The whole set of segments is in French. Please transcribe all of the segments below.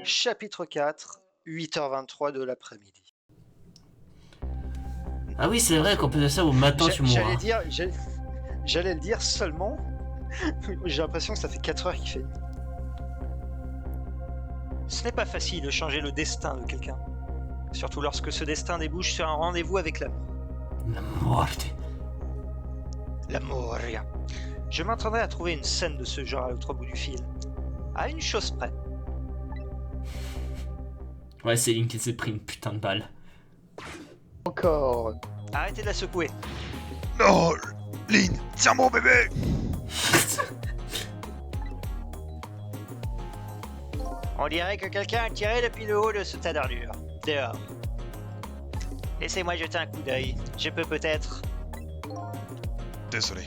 Chapitre 4, 8h23 de l'après-midi. Ah oui, c'est vrai qu'en plus de ça, au matin, tu mourras. J'allais le dire seulement. J'ai l'impression que ça fait 4 heures qu'il fait nuit. Ce n'est pas facile de changer le destin de quelqu'un. Surtout lorsque ce destin débouche sur un rendez-vous avec la mort. La morte. La moria. Je m'attendais à trouver une scène de ce genre à l'autre bout du fil. À une chose près. Ouais, c'est Link qui s'est pris une putain de balle. Encore. Arrêtez de la secouer. Non, Lynn, tiens mon bébé. On dirait que quelqu'un a tiré depuis le haut de ce tas d'ordures. Dehors. Laissez-moi jeter un coup d'œil. Je peux peut-être... Désolé,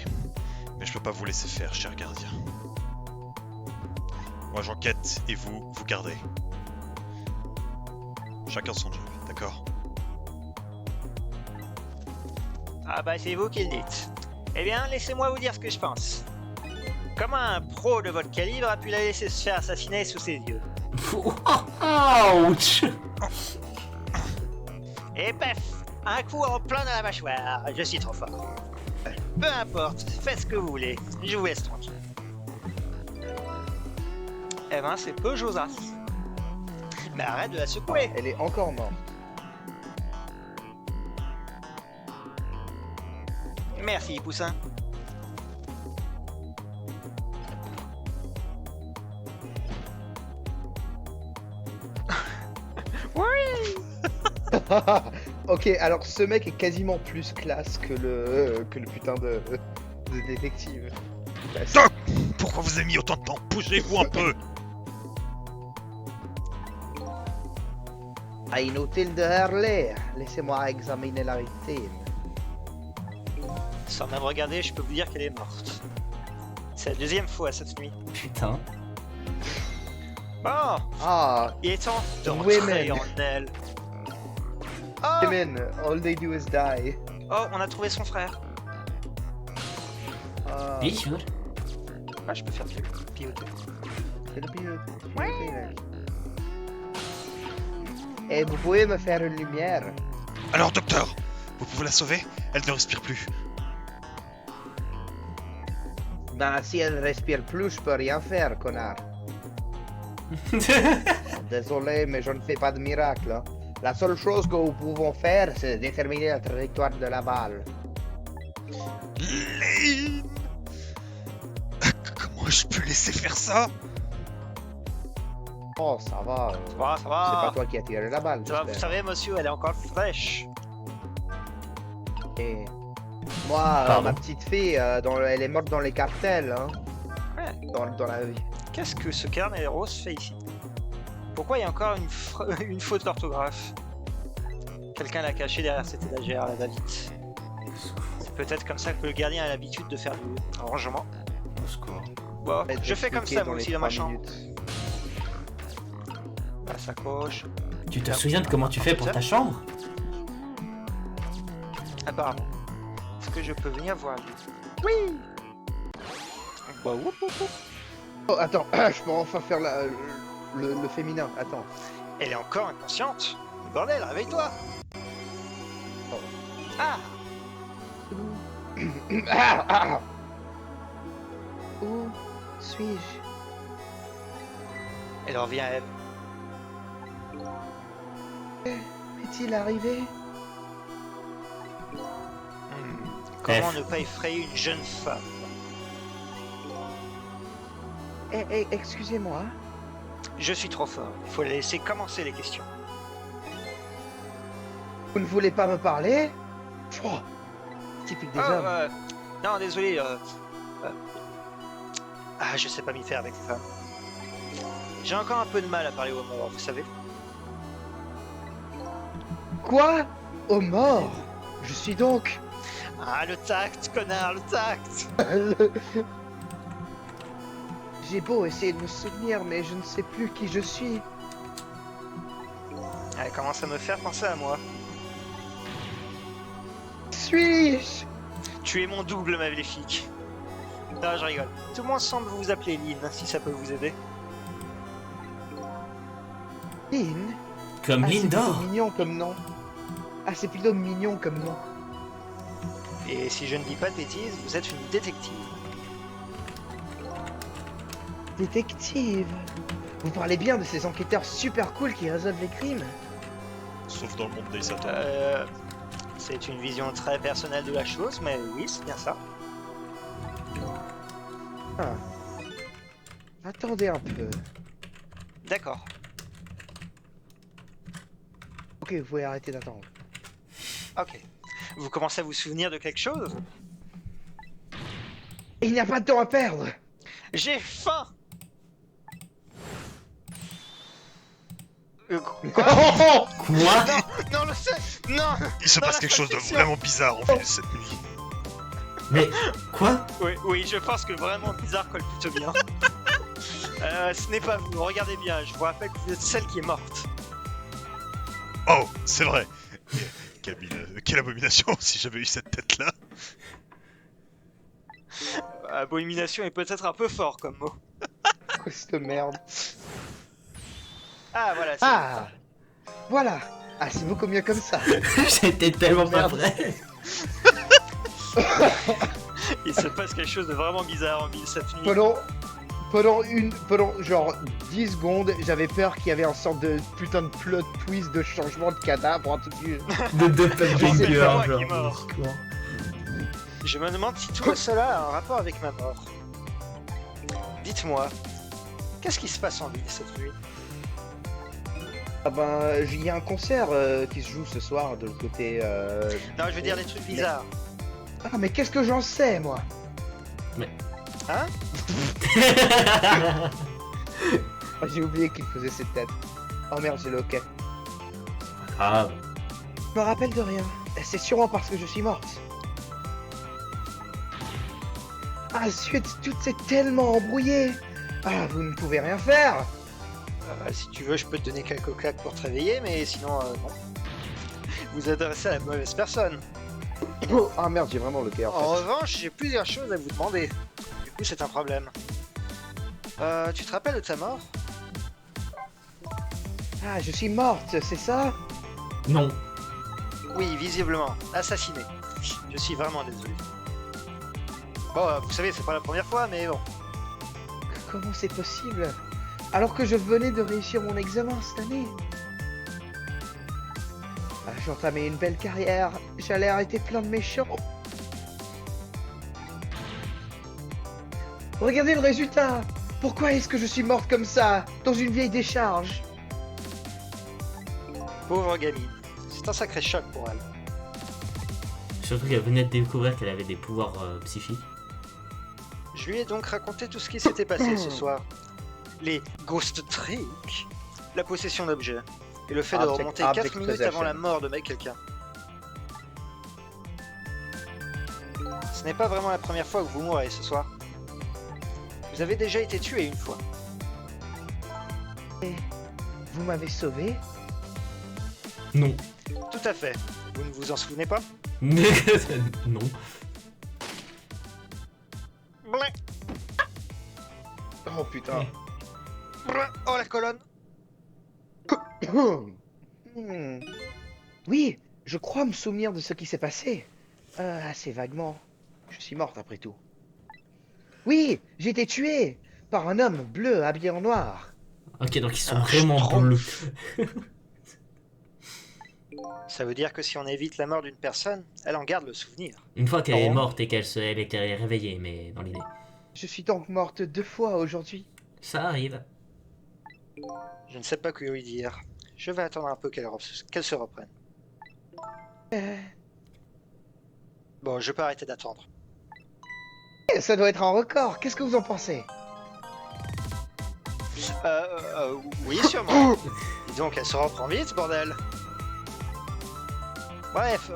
mais je peux pas vous laisser faire, cher gardien. Moi j'enquête et vous gardez. Chacun son job, d'accord? Ah bah c'est vous qui le dites. Eh bien, laissez-moi vous dire ce que je pense. Comment un pro de votre calibre a pu la laisser se faire assassiner sous ses yeux? Ouch. Et paf! Un coup en plein dans la mâchoire. Je suis trop fort. Peu importe, faites ce que vous voulez. Je vous laisse tranquille. Eh ben, c'est peu Josas. Mais arrête de la secouer. Elle est encore morte. Merci, Poussin. Ok, alors ce mec est quasiment plus classe que le putain de détective. Classe. Doc, pourquoi vous avez mis autant de temps? Bougez-vous un peu. Ah, inutile de hurler. Laissez-moi examiner la victime. Sans même regarder, je peux vous dire qu'elle est morte. C'est la deuxième fois cette nuit. Putain. Bon, Ah, il est temps de rentrer Women. en elle. Oh, women, all they do is die. oh, on a trouvé son frère. Ah, Bien sûr. Ah, je peux faire piloter. c'est le pilote. Et vous pouvez me faire une lumière? Alors docteur, vous pouvez la sauver? Elle ne respire plus. Ben, si elle respire plus, je peux rien faire, connard. Désolé, mais je ne fais pas de miracle. Hein. La seule chose que nous pouvons faire, c'est déterminer la trajectoire de la balle. Lynn, comment je peux laisser faire ça? Oh, ça va. Ça va, ça C'est va. pas toi qui as tiré la balle, Ça va, vous j'espère. savez, monsieur, elle est encore fraîche. Et moi, Pardon. ma petite fille, elle est morte dans les cartels, hein, Ouais. dans la vie. Qu'est-ce que ce carnet rose fait ici? Pourquoi il y a encore une faute d'orthographe? Quelqu'un l'a caché derrière cette étagère, la va-vite. C'est peut-être comme ça que le gardien a l'habitude de faire du rangement. Au secours. Bon, Être je fais comme expliqué ça moi les aussi dans ma 3 chambre. minutes. La sacoche. Tu te souviens de comment tu fais pour ta chambre? Apparemment. Est-ce que je peux venir voir lui? Oui. Bah, whoop, whoop, whoop. Oh, attends, je peux enfin faire le féminin, attends. Elle est encore inconsciente. Bordel, réveille-toi. Oh. Ah, Ah, ah. Où suis-je? elle revient à elle. Est-il arrivé? Comment F. ne pas effrayer une jeune femme? Excusez-moi. Je suis trop fort. Il faut la laisser commencer les questions. Vous ne voulez pas me parler? Oh, typique des hommes. Non, désolé. Ah, je sais pas m'y faire avec les femmes. J'ai encore un peu de mal à parler aux morts, vous savez. Quoi? Aux morts? Je suis donc... Ah, le tact, connard, le tact. J'ai beau essayer de me souvenir, mais je ne sais plus qui je suis. Elle commence à me faire penser à moi. Suis-je? Tu es mon double, maléfique. Non, je rigole. Tout le monde semble vous appeler Lynn, si ça peut vous aider. Lynn? Comme Ah, c'est plutôt Lindor. mignon comme nom. Ah, c'est plutôt mignon comme nom. Et si je ne dis pas de bêtises, vous êtes une détective. Détective. Vous parlez bien de ces enquêteurs super cool qui résolvent les crimes. Sauf dans le monde des Satan. C'est une vision très personnelle de la chose, mais oui, c'est bien ça. Ah. Attendez un peu. D'accord. Ok, vous pouvez arrêter d'attendre. Ok. Vous commencez à vous souvenir de quelque chose? Il n'y a pas de temps à perdre. J'ai faim! Quoi? Non, le seul... Non! Il se Dans passe la quelque chose de fiction. vraiment bizarre en ville cette nuit. Mais quoi? Oui, je pense que vraiment bizarre colle plutôt bien. Ce n'est pas vous, regardez bien, je vous rappelle que vous êtes celle qui est morte. Oh, c'est vrai. Quelle abomination si j'avais eu cette tête-là. Abomination est peut-être un peu fort comme mot. Quoi cette merde? Ah, voilà, c'est Ah. Voilà. Ah, c'est beaucoup mieux comme ça. J'étais tellement pas Merde. prêt. Il se passe quelque chose de vraiment bizarre en ville cette nuit. Pendant genre 10 secondes, j'avais peur qu'il y avait un sorte de putain de plot twist de changement de cadavre, un truc du... De C'est Doppelganger, moi qui genre. est mort. au secours. Je me demande si tout cela a un rapport avec ma mort. Dites-moi, qu'est-ce qui se passe en ville cette nuit? Ah ben, il y a un concert qui se joue ce soir de l'autre côté... Non, je veux dire des trucs bizarres. Ah, mais qu'est-ce que j'en sais, moi? Hein? Ah, j'ai oublié qu'il faisait cette tête. Oh merde, j'ai le hockey. Ah, Je me rappelle de rien. C'est sûrement parce que je suis morte. Ah zut, tout s'est tellement embrouillé. Ah, vous ne pouvez rien faire. Si tu veux, je peux te donner quelques claques pour te réveiller, mais sinon, non. Vous adressez à la mauvaise personne. Oh, ah merde, j'ai vraiment le hockey en En fait. revanche, j'ai plusieurs choses à vous demander. Du coup, c'est un problème. Tu te rappelles de ta mort? Ah, je suis morte, c'est ça? non. Oui, visiblement. Assassiné. Je suis vraiment désolé. Bon, vous savez, c'est pas la première fois, mais bon. Comment c'est possible? Alors que je venais de réussir mon examen cette année. Ah, j'ai entamé une belle carrière. J'allais arrêter plein de méchants. Regardez le résultat. Pourquoi est-ce que je suis morte comme ça, dans une vieille décharge? Pauvre gamine. C'est un sacré choc pour elle. Surtout qu'elle venait de découvrir qu'elle avait des pouvoirs psychiques. Je lui ai donc raconté tout ce qui s'était passé ce soir. Les ghost tricks, la possession d'objets, et le fait de Object- remonter object 4 minutes avant possession. la mort de quelqu'un. Ce n'est pas vraiment la première fois que vous mourrez ce soir. Vous avez déjà été tué une fois. Vous m'avez sauvé? Non. Tout à fait. Vous ne vous en souvenez pas? non. Blin, Oh putain. blin. Oh la colonne. Hmm. Oui, je crois me souvenir de ce qui s'est passé. Assez vaguement. Je suis morte après tout. Oui, j'ai été tuée par un homme bleu habillé en noir. Ok, donc ils sont Un vraiment schtroumpf. bleus. Ça veut dire que si on évite la mort d'une personne, elle en garde le souvenir. Une fois qu'elle est Oh. morte et elle était réveillée, mais dans l'idée. Je suis donc morte 2 fois aujourd'hui. Ça arrive. Je ne sais pas que lui dire. Je vais attendre un peu qu'elle se reprenne. Bon, je peux arrêter d'attendre. Ça doit être un record. Qu'est-ce que vous en pensez? Oui, sûrement. Dis donc, elle se reprend vite, bordel. Bref,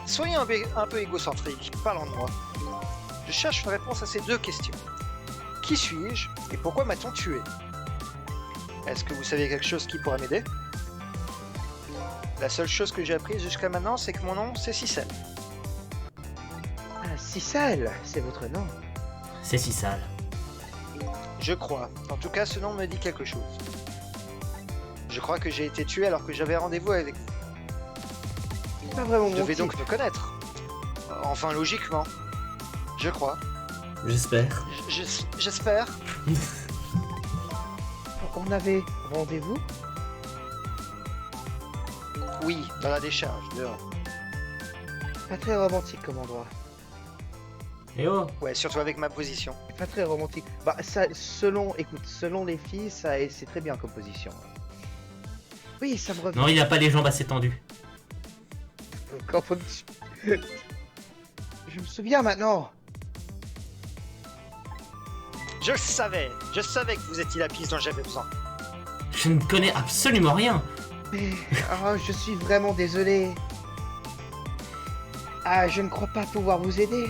soyez un peu égocentrique, parlons de moi. Je cherche une réponse à ces 2 questions. Qui suis-je et pourquoi m'a-t-on tué? Est-ce que vous savez quelque chose qui pourrait m'aider? La seule chose que j'ai apprise jusqu'à maintenant, c'est que mon nom, c'est Cicel. Ah, Cicel, c'est votre nom. C'est si sale. Je crois. En tout cas, ce nom me dit quelque chose. Je crois que j'ai été tué alors que j'avais rendez-vous avec vous. C'est pas vraiment Vous mon devez type. donc me connaître. Enfin, logiquement. Je crois. J'espère. J'espère. On avait rendez-vous? Oui, dans la décharge, dehors. Pas très romantique comme endroit. Eh oh. Ouais, surtout avec ma position. Pas très romantique. Bah, ça, écoute, selon les filles, ça, c'est très bien comme position. Oui, ça me revient. Non, il a pas les jambes assez tendues. Quand faut que Je me souviens maintenant. Je savais que vous étiez la piste dont j'avais besoin. Je ne connais absolument rien. Mais, je suis vraiment désolé. Ah, je ne crois pas pouvoir vous aider.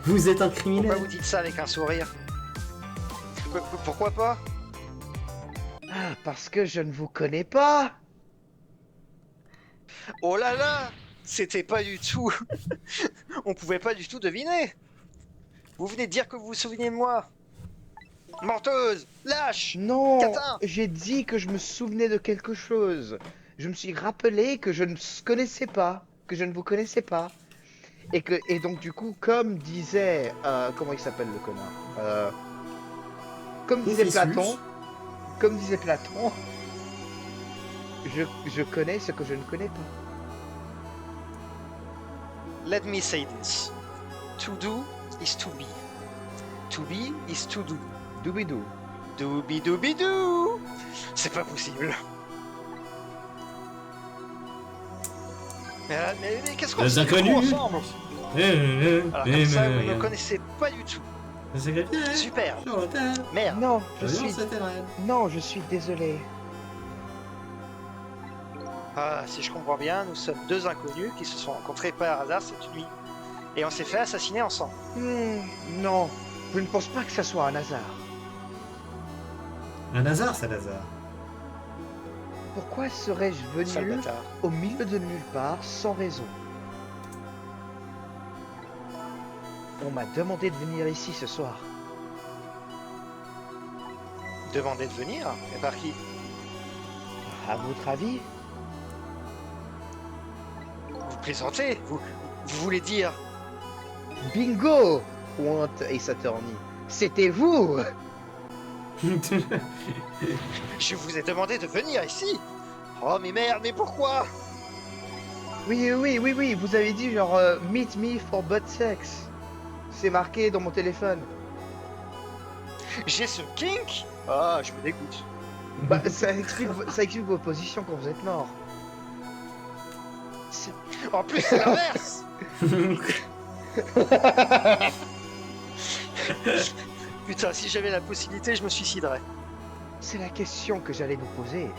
Vous êtes un Pourquoi criminel. vous dites ça avec un sourire? Pourquoi pas? Ah, parce que je ne vous connais pas. Oh là là! C'était pas du tout... On pouvait pas du tout deviner! Vous venez de dire que vous vous souvenez de moi! Menteuse! Lâche! Non, Catin. j'ai dit que je me souvenais de quelque chose. Je me suis rappelé que je ne connaissais pas, que je ne vous connaissais pas. Et donc du coup, comme disait... comment il s'appelle le connard? Comme disait Confucius. Platon, je connais ce que je ne connais pas. Let me say this. To do is to be. To be is to do. Doubidou. Doobidou. C'est pas possible. Mais qu'est-ce qu'on Les se inconnus. trouve ensemble? Alors comme ça, vous ne me connaissez pas du tout. Super. Merde. Non, je suis désolé. Ah, si je comprends bien, nous sommes deux inconnus qui se sont rencontrés par hasard cette nuit. Et on s'est fait assassiner ensemble. Non, je ne pense pas que ça soit un hasard. Un hasard, c'est hasard. Pourquoi serais-je Sale venu bâtard. au milieu de nulle part sans raison? On m'a demandé de venir ici ce soir. Demandez de venir? Et par qui? À votre avis? Vous plaisantez? Vous voulez dire? Bingo! Pointe Ace Attorney. C'était vous! Je vous ai demandé de venir ici? Oh mais merde, mais pourquoi? Oui, vous avez dit genre meet me for butt sex. C'est marqué dans mon téléphone. J'ai ce kink? Ah, je me dégoûte. Bah, ça explique vos positions quand vous êtes mort. En plus, c'est l'inverse! Putain, si j'avais la possibilité, je me suiciderais. C'est la question que j'allais vous poser.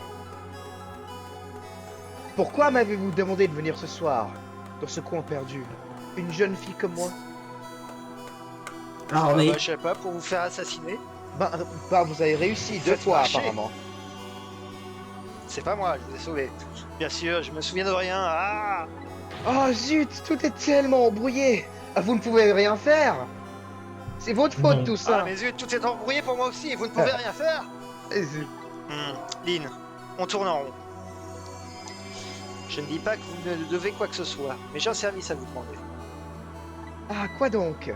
Pourquoi m'avez-vous demandé de venir ce soir, dans ce coin perdu? Une jeune fille comme moi? Ah, mais... Bah, je sais pas, pour vous faire assassiner? Bah, vous avez réussi deux Faites fois marcher. apparemment. C'est pas moi, je vous ai sauvé. Bien sûr, je me souviens de rien. Ah! Oh zut, tout est tellement embrouillé. Ah, vous ne pouvez rien faire. C'est votre faute Non. tout Ah, ça. mais zut, tout est embrouillé pour moi aussi et vous ne pouvez rien faire? Lynn, on tourne en rond. Je ne dis pas que vous ne devez quoi que ce soit, mais j'ai un service à vous demander. Ah, quoi donc?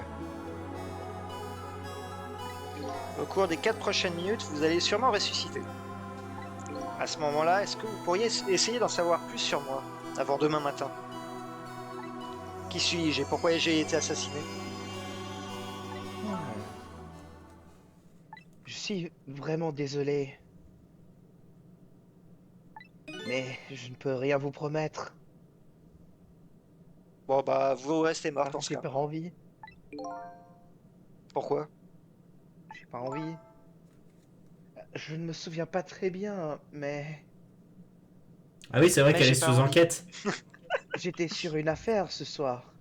Au cours des 4 prochaines minutes, vous allez sûrement ressusciter. À ce moment-là, est-ce que vous pourriez essayer d'en savoir plus sur moi, avant demain matin? Qui suis-je et pourquoi j'ai été assassiné? Je suis vraiment désolé. Mais je ne peux rien vous promettre. Bon bah, vous restez mort dans ce J'ai cas. pas envie. Pourquoi? J'ai pas envie. Je ne me souviens pas très bien, mais Ah oui, c'est vrai Mais qu'elle j'ai est pas sous envie. enquête. j'étais sur une affaire ce soir.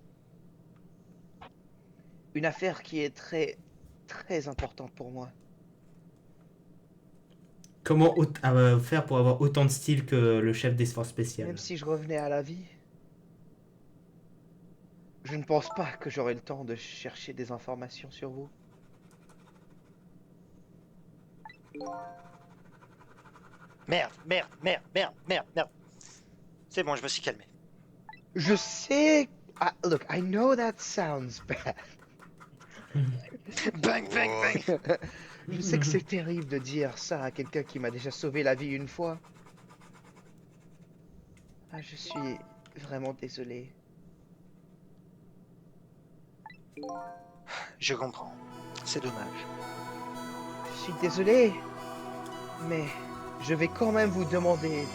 Une affaire qui est très importante pour moi. Comment faire pour avoir autant de style que le chef des forces spéciales? Même si je revenais à la vie, je ne pense pas que j'aurai le temps de chercher des informations sur vous. Merde, merde, merde, merde, merde, merde. C'est bon, je me suis calmé. Je sais... Look, I know that sounds bad. Bang, bang, bang. Je sais que c'est terrible de dire ça à quelqu'un qui m'a déjà sauvé la vie une fois. Ah, je suis vraiment désolé. Je comprends. C'est dommage. Je suis désolé, mais je vais quand même vous demander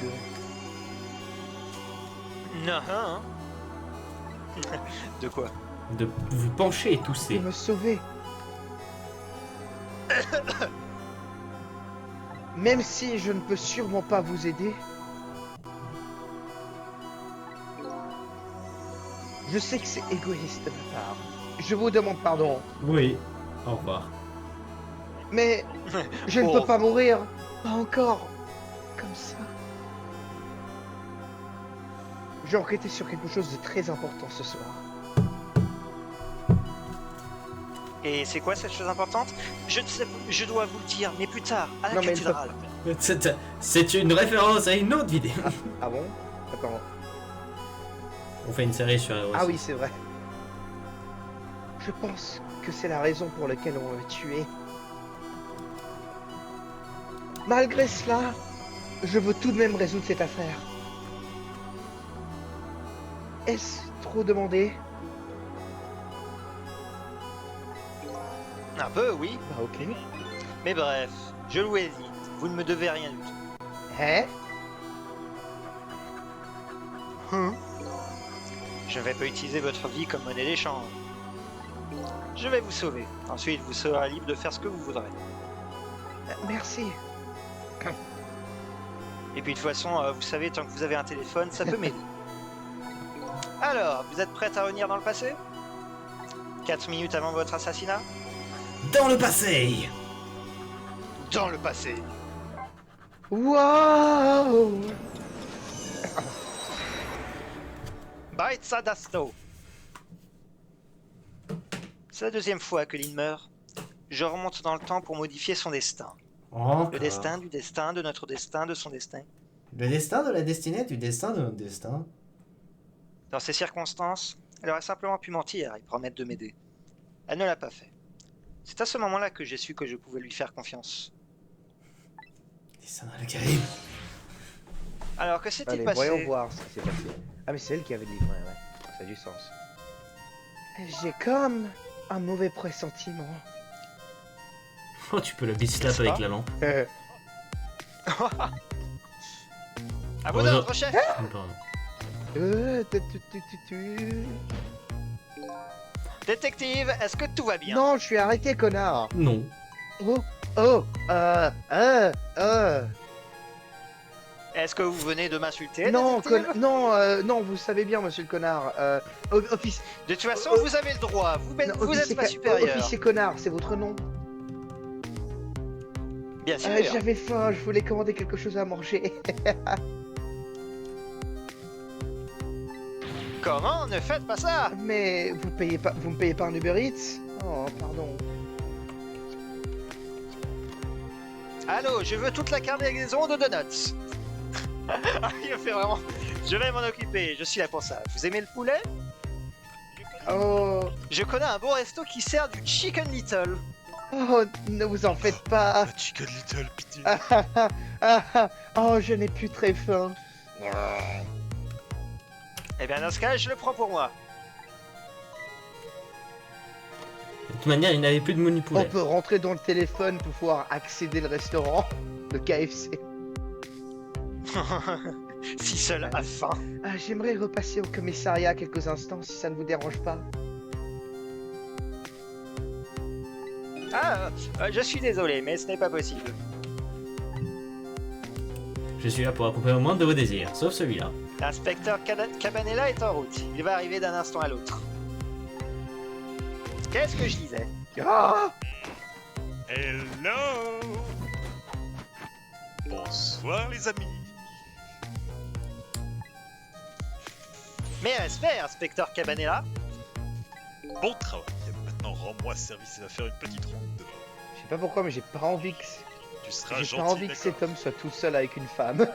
Non, hein. De quoi? De vous pencher et de tousser. me sauver. Même si je ne peux sûrement pas vous aider, je sais que c'est égoïste de ma part. Je vous demande pardon, Oui. Au revoir. mais je ne Oh. peux pas mourir. Pas encore. Comme ça. J'ai enquêté sur quelque chose de très important ce soir. Et c'est quoi cette chose importante? Je ne sais, je dois vous le dire, mais plus tard, à la Non, mais il cathédrale. C'est une référence à une autre vidéo. Ah bon? Attends. On fait une série sur Heroes. Ah oui, c'est vrai. Je pense que c'est la raison pour laquelle on m'a tué. Malgré cela, je veux tout de même résoudre cette affaire. Est-ce trop demandé? Un peu, oui. Bah ok. Mais bref, je vous l'ai dit, vous ne me devez rien du tout. Hein? Je ne vais pas utiliser votre vie comme monnaie d'échange. Je vais vous sauver. Ensuite, vous serez libre de faire ce que vous voudrez. Merci. Et puis de toute façon, vous savez, tant que vous avez un téléphone, ça peut m'aider. Alors, vous êtes prête à revenir dans le passé? 4 minutes avant votre assassinat? Dans le passé. Dans le passé. Wow! Baitsa d'Asto. C'est la deuxième fois que Lynn meurt. Je remonte dans le temps pour modifier son destin. Encore. Le destin du destin de notre destin de son destin. Le destin de la destinée du destin de notre destin. Dans ces circonstances, elle aurait simplement pu mentir et promettre de m'aider. Elle ne l'a pas fait. C'est à ce moment-là que j'ai su que je pouvais lui faire confiance. Destin dans le Caraïbe. Alors que s'est-il Allez, passé? voyons voir ce qui s'est passé. Ah mais c'est elle qui avait livré, ouais. Ça a du sens. J'ai comme un mauvais pressentiment. Oh, tu peux le beat slap N'est-ce avec pas la lampe. À vos Oh, non. ordres, chef! Pardon. Tu. Détective, est-ce que tout va bien? Non, je suis arrêté, connard. Non. Oh, Est-ce que vous venez de m'insulter? Non, détective? non, vous savez bien, monsieur le connard. Office, De toute façon, vous avez le droit. Vous êtes, non, vous êtes ma officier, supérieure. officier connard, c'est votre nom. Bien sûr. J'avais faim, je voulais commander quelque chose à manger. Comment? Ne faites pas ça! Mais vous me payez pas un Uber Eats? Oh, pardon. Allô, je veux toute la cargaison de donuts. Il fait vraiment. Je vais m'en occuper, je suis là pour ça. Vous aimez le poulet? Oh, Je connais un bon resto qui sert du Chicken Little. oh, ne vous en faites pas. Chicken Little, pitié. Oh, je n'ai plus très faim. Eh bien, dans ce cas, je le prends pour moi. De toute manière, il n'avait plus de menu On poulet. peut rentrer dans le téléphone pour pouvoir accéder au restaurant de KFC. Si seul a faim. Ah, j'aimerais repasser au commissariat quelques instants si ça ne vous dérange pas. Ah, je suis désolé, mais ce n'est pas possible. Je suis là pour accomplir au moins de vos désirs, sauf celui-là. L'inspecteur Cabanella est en route. Il va arriver d'un instant à l'autre. Qu'est-ce que je disais? Ah, Hello. Bonsoir les amis. Mes respects, inspecteur Cabanella. Bon travail. Maintenant rends-moi service et va faire une petite ronde dehors. je sais pas pourquoi, mais j'ai pas envie que Tu seras J'ai gentil, pas envie que d'accord. cet homme soit tout seul avec une femme.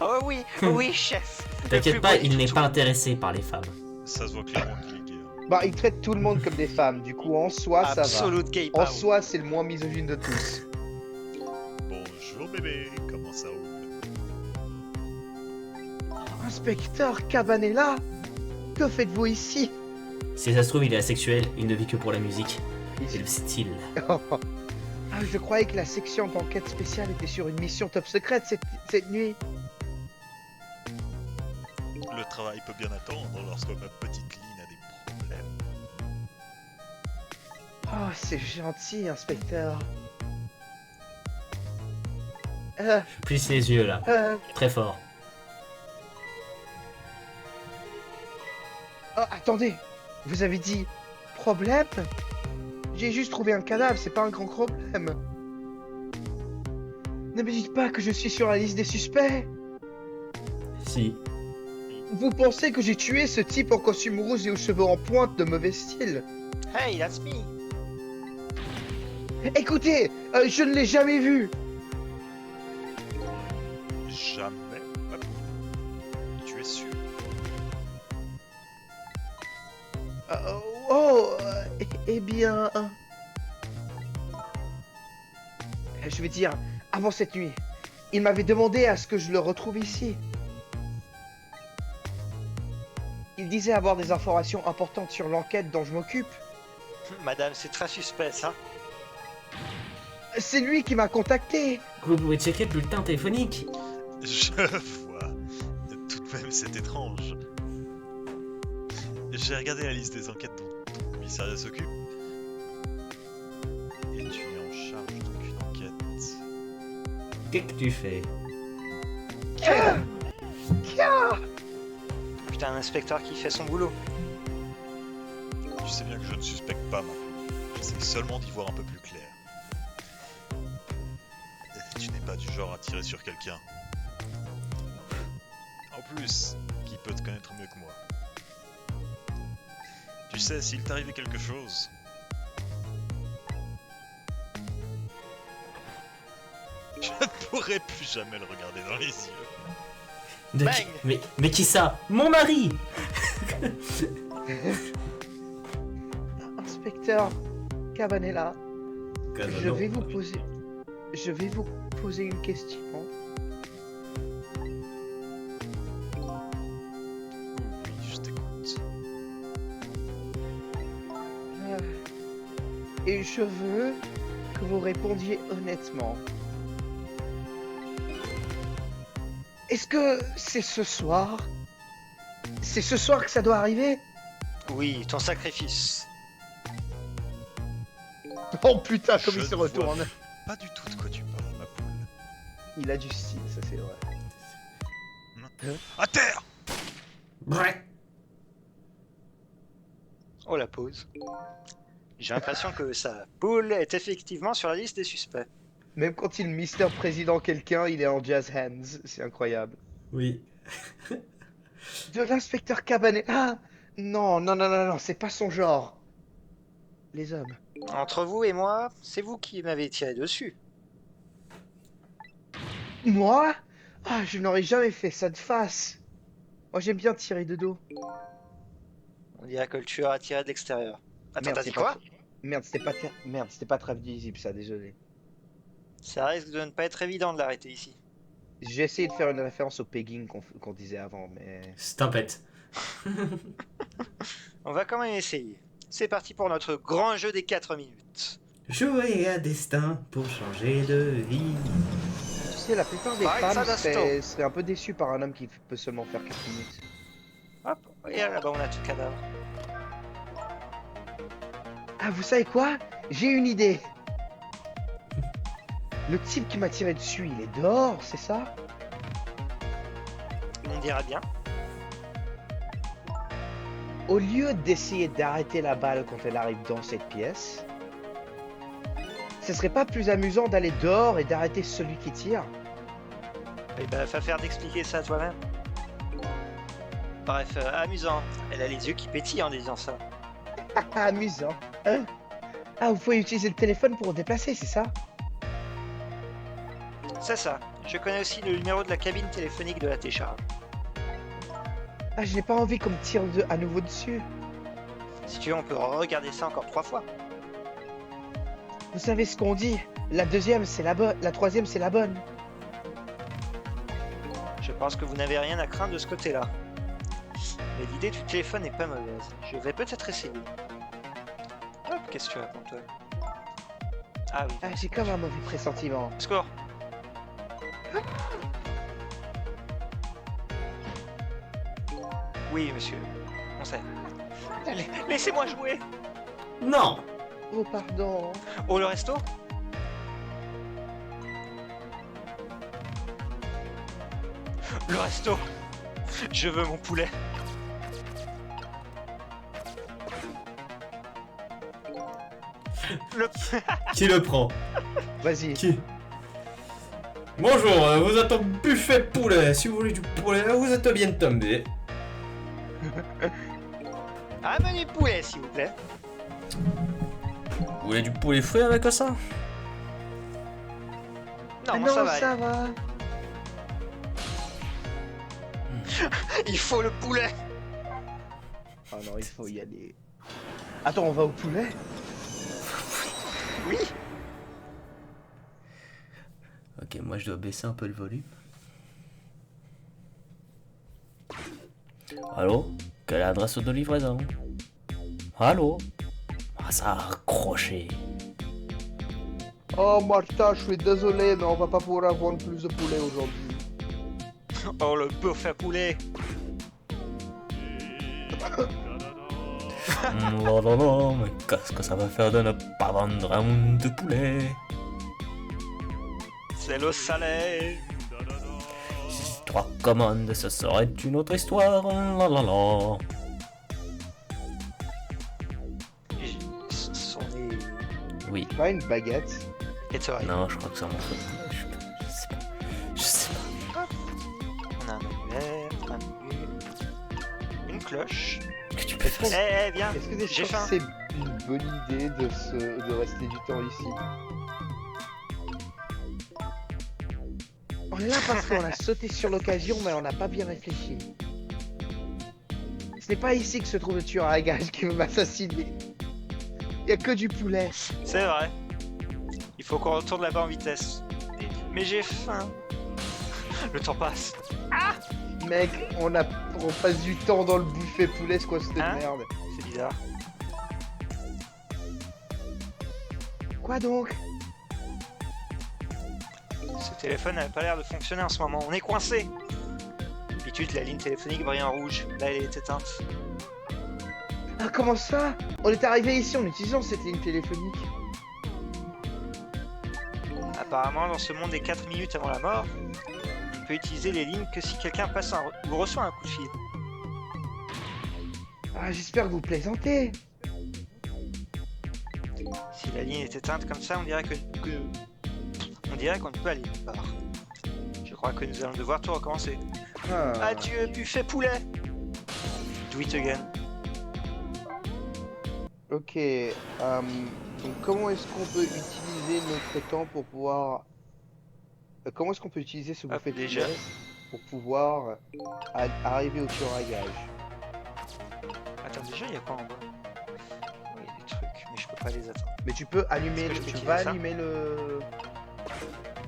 Oh oui, oui, chef. Le T'inquiète plus pas, beau du il n'est toutou. pas intéressé par les femmes. Ça se voit clairement qu'il est gay. Hein. Bah, il traite tout le monde comme des femmes, du coup, en soi, ça va. Absolute gay En power. soi, c'est le moins misogyne de tous. Bonjour bébé, comment ça roule? Inspecteur Cabanela, que faites-vous ici? Si ça se trouve, il est asexuel, il ne vit que pour la musique et Ici. le style. Ah, je croyais que la section d'enquête spéciale était sur une mission top secrète cette nuit. Le travail peut bien attendre lorsque ma petite Lynn a des problèmes. Oh, c'est gentil, inspecteur. Plisse les yeux là, très fort. Oh, attendez, vous avez dit problème? J'ai juste trouvé un cadavre, c'est pas un grand problème. Ne me dites pas que je suis sur la liste des suspects. Si. Vous pensez que j'ai tué ce type en costume rouge et aux cheveux en pointe de mauvais style? Hey, that's me. Écoutez, je ne l'ai jamais vu. Jamais, ma poule. Tu es sûr? Eh bien... Je veux dire, avant cette nuit, il m'avait demandé à ce que je le retrouve ici. Il disait avoir des informations importantes sur l'enquête dont je m'occupe. Madame, c'est très suspect, ça. C'est lui qui m'a contacté. Vous pouvez checker le bulletin téléphonique. Je vois. Tout de même, c'est étrange. J'ai regardé la liste des enquêtes dont ton commissariat s'occupe. Et tu n'es en charge d'aucune enquête. Qu'est-ce que tu fais? Putain, un inspecteur qui fait son boulot. Tu sais bien que je ne suspecte pas, ma poule. J'essaie seulement d'y voir un peu plus clair. Et tu n'es pas du genre à tirer sur quelqu'un. En plus, qui peut te connaître mieux que moi? Tu sais, s'il t'arrivait quelque chose... Je ne pourrais plus jamais le regarder dans les yeux. De qui... mais qui ça? Mon mari! Inspecteur Cabanela, je vais vous poser une question. Oui, je t'écoute. Et je veux que vous répondiez honnêtement. Est-ce que c'est ce soir? C'est ce soir que ça doit arriver? Oui, ton sacrifice. Oh putain, comme Je il se ne vois retourne. Pas du tout de quoi tu parles, ma poule. Il a du style, ça c'est vrai. À terre! Brrr. Oh, la pause. J'ai l'impression que sa poule est effectivement sur la liste des suspects. Même quand il Mister Président quelqu'un, il est en jazz hands. C'est incroyable. Oui. De l'inspecteur Cabanela. Ah non, non, non, non, non, c'est pas son genre. Les hommes. Entre vous et moi, c'est vous qui m'avez tiré dessus. Moi? Ah, je n'aurais jamais fait ça de face. Moi, j'aime bien tirer de dos. On dirait que le tueur a tiré de l'extérieur. Attends, t'as dit c'est quoi? pas... Merde, c'était pas très visible, ça, désolé. Ça risque de ne pas être évident de l'arrêter ici. J'ai essayé de faire une référence au pegging qu'on disait avant, mais... Stampette. On va quand même essayer. C'est parti pour notre grand jeu des 4 minutes. Jouer à destin pour changer de vie. Tu sais, la plupart des Pareil que ça, femmes Dasto. seraient un peu déçues par un homme qui peut seulement faire 4 minutes. Hop, et là-bas on a tout le cadavre. Ah, vous savez quoi? J'ai une idée. Le type qui m'a tiré dessus, il est dehors, c'est ça? On dira bien. Au lieu d'essayer d'arrêter la balle quand elle arrive dans cette pièce, ce serait pas plus amusant d'aller dehors et d'arrêter celui qui tire? Eh ben, va faire d'expliquer ça toi-même. Bref, amusant. Elle a les yeux qui pétillent en disant ça. Amusant. Hein? Ah, vous pouvez utiliser le téléphone pour vous déplacer, c'est ça? C'est ça. Je connais aussi le numéro de la cabine téléphonique de la Téchard. Ah, je n'ai pas envie qu'on me tire à nouveau dessus. Si tu veux, on peut regarder ça encore 3 fois. Vous savez ce qu'on dit? La deuxième, c'est la bonne. La troisième, c'est la bonne. Je pense que vous n'avez rien à craindre de ce côté-là. Mais l'idée du téléphone n'est pas mauvaise. Je vais peut-être essayer. Hop, qu'est-ce que tu racontes, toi? Ah oui. Ah, j'ai comme un mauvais pressentiment. Score. Oui, monsieur. On sait. Allez, laissez-moi jouer. Non. Oh, pardon. Oh, le resto? Le resto. Je veux mon poulet. Le... Qui le prend? Vas-y. Qui? Bonjour, vous êtes au buffet poulet. Si vous voulez du poulet, vous êtes bien tombé. Un menu poulet, s'il vous plaît. Vous voulez du poulet frais avec ça? Non, Ah moi, non, ça va. ça aller. va. Il faut le poulet. Oh non, il faut y aller. Attends, on va au poulet? Oui. Ok, moi je dois baisser un peu le volume. Allô? Quelle adresse de livraison? Allô? Ah, ça a accroché. Oh, Martha, je suis désolé, mais on va pas pouvoir vendre plus de poulet aujourd'hui. Oh, le buffet poulet. Non, non, non, mais qu'est-ce que ça va faire de ne pas vendre un monde de poulet? C'est le salé. Si 3 commandes, ce serait une autre histoire. La la la. Ce sont des... Oui. Pas une baguette. It's alright. Non, je crois que ça m'en fout. Je sais pas. Je sais pas. On a un annuaire, un menu, une cloche. Que tu peux faire Eh, viens. Est-ce que déjà J'ai faim. c'est une bonne idée de rester du temps ici? On est là parce qu'on a sauté sur l'occasion, mais on n'a pas bien réfléchi. Ce n'est pas ici que se trouve le tueur à gages qui veut m'assassiner. Il y a que du poulet. C'est vrai. Il faut qu'on retourne là-bas en vitesse. Mais j'ai faim. Le temps passe. Mec, on passe du temps dans le buffet poulet, c'est quoi cette Hein? merde? C'est bizarre. Quoi donc? Ce téléphone n'a pas l'air de fonctionner en ce moment. On est coincé. D'habitude, la ligne téléphonique brille en rouge. Là, elle est éteinte. Ah, comment ça? On est arrivé ici en utilisant cette ligne téléphonique. Apparemment, dans ce monde des 4 minutes avant la mort, on peut utiliser les lignes que si quelqu'un passe ou reçoit un coup de fil. Ah, j'espère que vous plaisantez. Si la ligne est éteinte comme ça, on dirait on dirait qu'on ne peut aller nulle part. Je crois que nous allons devoir tout recommencer. Ah. Adieu, buffet poulet. Do it again. Ok, donc comment est-ce qu'on peut utiliser notre temps pour pouvoir... comment est-ce qu'on peut utiliser ce buffet de déjà. poulet pour pouvoir arriver au tueur à gages? Attends, déjà, il y a quoi en bas? Oui, il y a des trucs, mais je peux pas les atteindre. Mais tu peux allumer, Est-ce que je peux tu utiliser vas ça allumer le...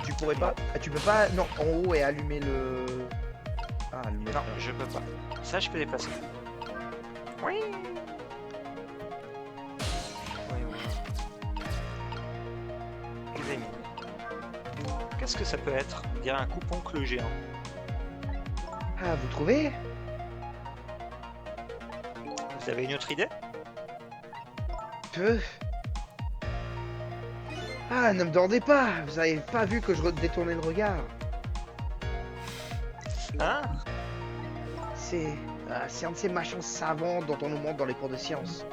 Tu pourrais pas... Ah, tu peux pas... Non, en haut et allumer le... Ah, allumer Non, je peux pas. Ça, je peux déplacer. Oui. Examine. Qu'est-ce que ça peut être? On dirait un couponcle géant. Ah, vous trouvez? Vous avez une autre idée? Peu. Ah, ne me tordez pas. Vous avez pas vu que je détournais le regard. Hein? C'est un de ces machins savants dont on nous montre dans les cours de sciences.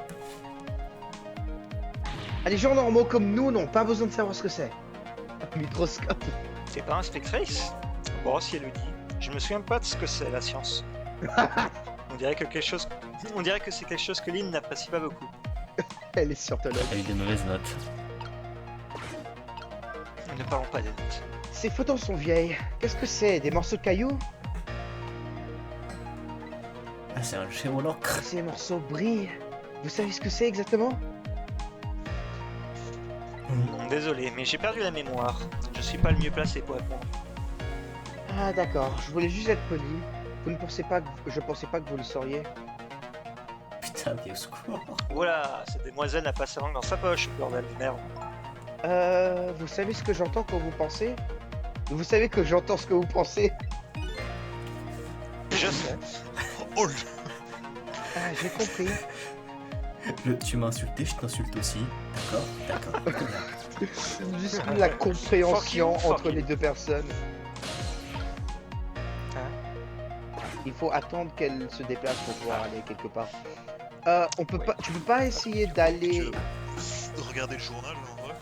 Ah, les gens normaux comme nous n'ont pas besoin de savoir ce que c'est. Un microscope. C'est pas un spectrice? Bon, si elle le dit. Je me souviens pas de ce que c'est la science. On dirait que c'est quelque chose que Lynn n'apprécie pas beaucoup. Elle est sur ton Avec des mauvaises notes. Ne parlons pas des notes. Ces photos sont vieilles. Qu'est-ce que c'est? Des morceaux de cailloux? Ah, c'est un géolocre. Ces morceaux brillent. Vous savez ce que c'est exactement? Désolé, mais j'ai perdu la mémoire. Je suis pas le mieux placé pour répondre. Ah d'accord, je voulais juste être poli. Vous ne pensez pas que... Je pensais pas que vous le sauriez. Putain, mais au secours. Voilà, cette demoiselle n'a pas sa langue dans sa poche, bordel de merde. Vous savez ce que j'entends quand vous pensez? Vous savez que j'entends ce que vous pensez? Je sais. Oh, le- Ah, j'ai compris. Tu m'as insulté, je t'insulte aussi. D'accord. Juste la compréhension Fuck you, entre fuck les you. deux personnes. Hein? Il faut attendre qu'elle se déplace pour pouvoir aller quelque part. On peut pas. Tu peux pas essayer d'aller. Tu veux regarder le journal en vrai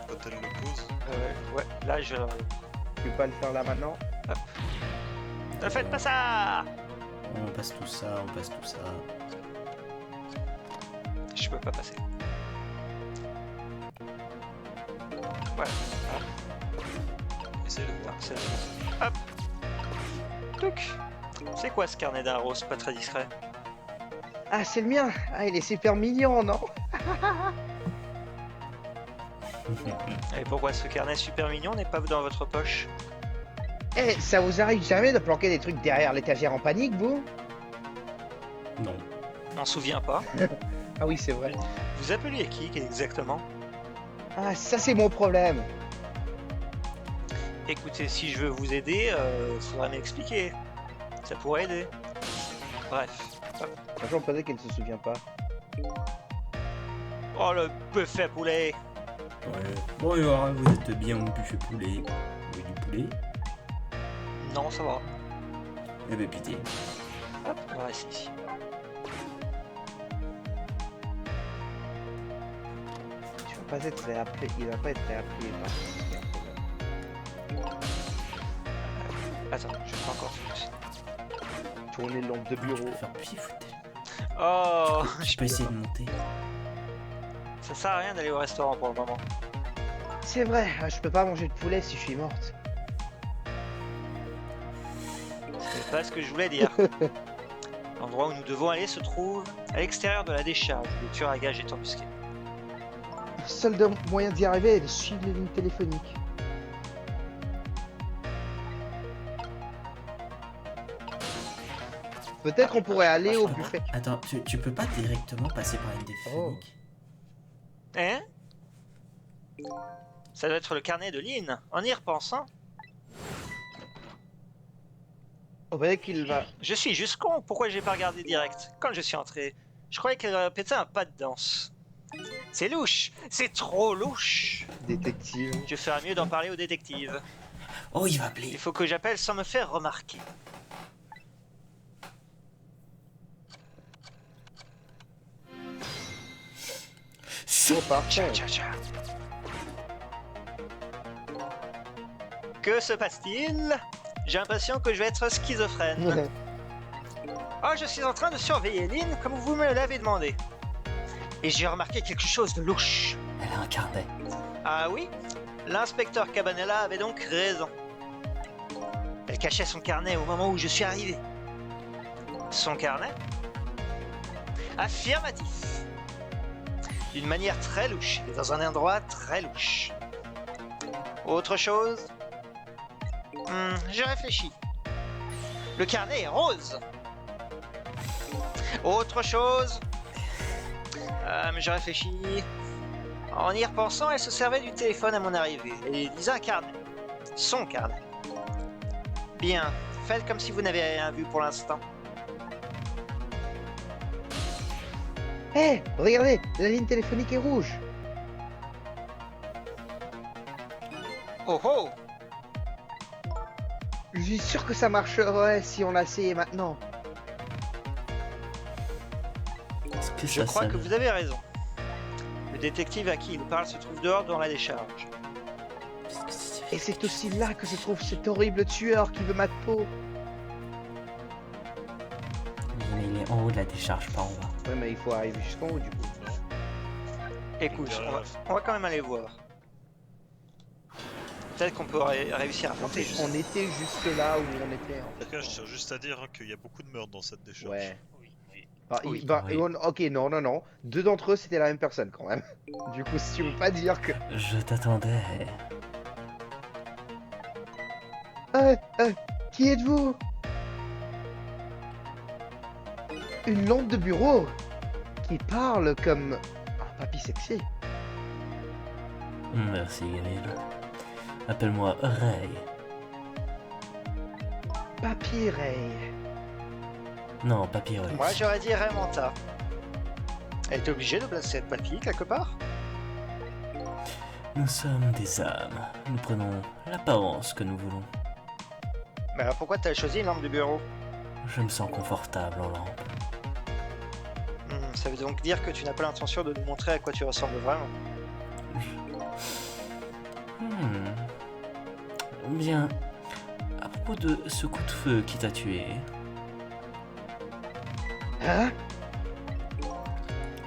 quand elle le pose? Ouais, là je... Tu peux pas le faire là maintenant? Ne faites pas ça! On passe tout ça. Je peux pas passer. Voilà. Essaye de Non, voir. c'est hop. Touc. C'est quoi ce carnet d'un rose pas très discret? Ah, c'est le mien. Ah, il est super mignon, non? Et pourquoi ce carnet super mignon n'est pas dans votre poche? Eh, ça vous arrive jamais de planquer des trucs derrière l'étagère en panique, vous? Non. M'en souviens pas. Ah oui, c'est vrai. Vous appeliez qui exactement? Ah, ça c'est mon problème. Écoutez, si je veux vous aider, faudra m'expliquer. Ça pourrait aider. Bref. Franchement, peut-être qu'elle ne se souvient pas. Oh le buffet à poulet! Ouais. Bon, alors, vous êtes bien au buffet poulet. Vous voulez du poulet? Non, ça va. Eh ben, pitié. Hop, on va rester ici. Tu vas pas être réappelé. Il va pas être réappelé. par contre, c'est un problème. Attends, je prends encore plus. Tourner le lampe de Je peux bureau. faire pifouter. Oh, Je peux essayer de monter. ça sert à rien d'aller au restaurant pour le moment. C'est vrai, je peux pas manger de poulet si je suis morte. C'est pas ce que je voulais dire. L'endroit où nous devons aller se trouve à l'extérieur de la décharge où le tueur à gages est embusqué. Le seul moyen d'y arriver est de suivre les lignes téléphoniques. Peut-être qu'on pourrait aller au buffet. Attends, tu peux pas directement passer par une Oh. téléphonique? Hein? Ça doit être le carnet de Lynn. En y repensant, Oh, peut-être qu'il va. je suis juste con. Pourquoi j'ai pas regardé direct? Quand je suis entré, je croyais qu'elle répétait un pas de danse. C'est louche. C'est trop louche. Détective. Je ferais mieux d'en parler au détective. Oh, il va Il appeler. faut que j'appelle sans me faire remarquer. Oh, parfait. Tcha, tcha, tcha. Que se passe-t-il? J'ai l'impression que je vais être schizophrène. Oh, je suis en train de surveiller Lynn comme vous me l'avez demandé. Et j'ai remarqué quelque chose de louche. Elle a un carnet. Ah oui? L'inspecteur Cabanella avait donc raison. Elle cachait son carnet au moment où je suis arrivé. Son carnet? Affirmatif. D'une manière très louche et dans un endroit très louche. Autre chose? Je réfléchis. Le carnet est rose. Autre chose? Je réfléchis. En y repensant, elle se servait du téléphone à mon arrivée et lisait un carnet. Son carnet. Bien, faites comme si vous n'avez rien vu pour l'instant. Hé, regardez, la ligne téléphonique est rouge. Oh oh! Je suis sûr que ça marcherait si on l'essayait maintenant. Est-ce que Je ça crois sonne? que vous avez raison. Le détective à qui il parle se trouve dehors dans la décharge. Et c'est aussi là que se trouve cet horrible tueur qui veut ma peau. Mais il est en haut de la décharge, pas en bas. Ouais, mais il faut arriver jusqu'en haut du coup. Écoute, on va quand même aller voir. Peut-être qu'on peut réussir à monter. On était juste là où on était en En tout fait. cas, je tiens juste à dire qu'il y a beaucoup de meurtres dans cette décharge. Ouais. Oui, oui. Bah, Oui. Oui. ok, non. Deux d'entre eux, c'était la même personne quand même. Du coup, si tu veux pas dire que... Je t'attendais. Qui êtes-vous? Une lampe de bureau qui parle comme un papy sexy. Merci, Emile. Appelle-moi Ray. Papy Ray. Non, Papyrus. Moi j'aurais dit Raymanta. Elle est obligée de placer cette papille quelque part? Nous sommes des âmes. Nous prenons l'apparence que nous voulons. Mais alors pourquoi t'as choisi une lampe de bureau? Je me sens confortable en lampe. Ça veut donc dire que tu n'as pas l'intention de nous montrer à quoi tu ressembles vraiment. Bien. À propos de ce coup de feu qui t'a tué, Hein?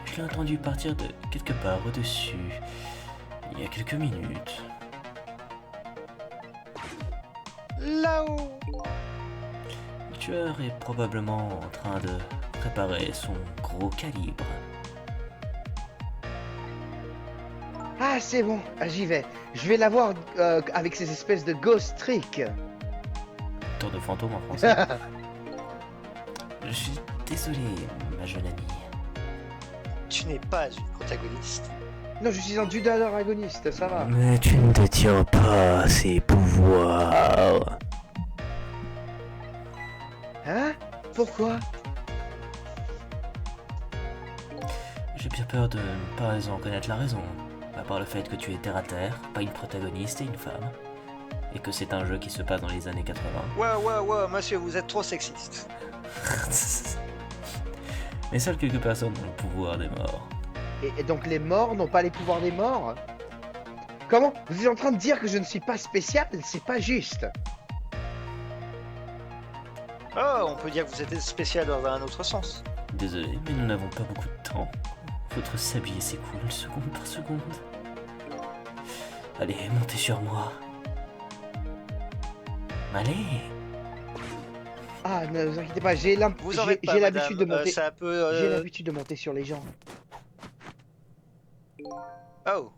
je l'ai entendu partir de quelque part au-dessus, il y a quelques minutes. Là-haut! Le tueur est probablement en train de préparer son gros calibre. Ah, c'est bon, j'y vais. Je vais la voir avec ces espèces de ghost tricks. Tour de fantôme en français. Je suis désolé, ma jeune amie. Tu n'es pas une protagoniste. Non, je suis un Judas Aragoniste, ça va. Mais tu ne détiens pas ses pouvoirs. Hein? Pourquoi? J'ai bien peur de ne pas en connaître la raison. À part le fait que tu es terre à terre, pas une protagoniste et une femme. Et que c'est un jeu qui se passe dans les années 80. Ouais, monsieur, vous êtes trop sexiste. Mais seules quelques personnes ont le pouvoir des morts. Et donc les morts n'ont pas les pouvoirs des morts? Comment? Vous êtes en train de dire que je ne suis pas spécial? C'est pas juste. Oh, on peut dire que vous êtes spécial dans un autre sens. Désolé, mais nous n'avons pas beaucoup de temps. Votre sablier s'écoule seconde par seconde. Allez, montez sur moi. Allez. Ah, ne vous inquiétez pas, j'ai Vous en faites pas, l'habitude de madame. monter. Ça peut... J'ai l'habitude de monter sur les gens. Oh,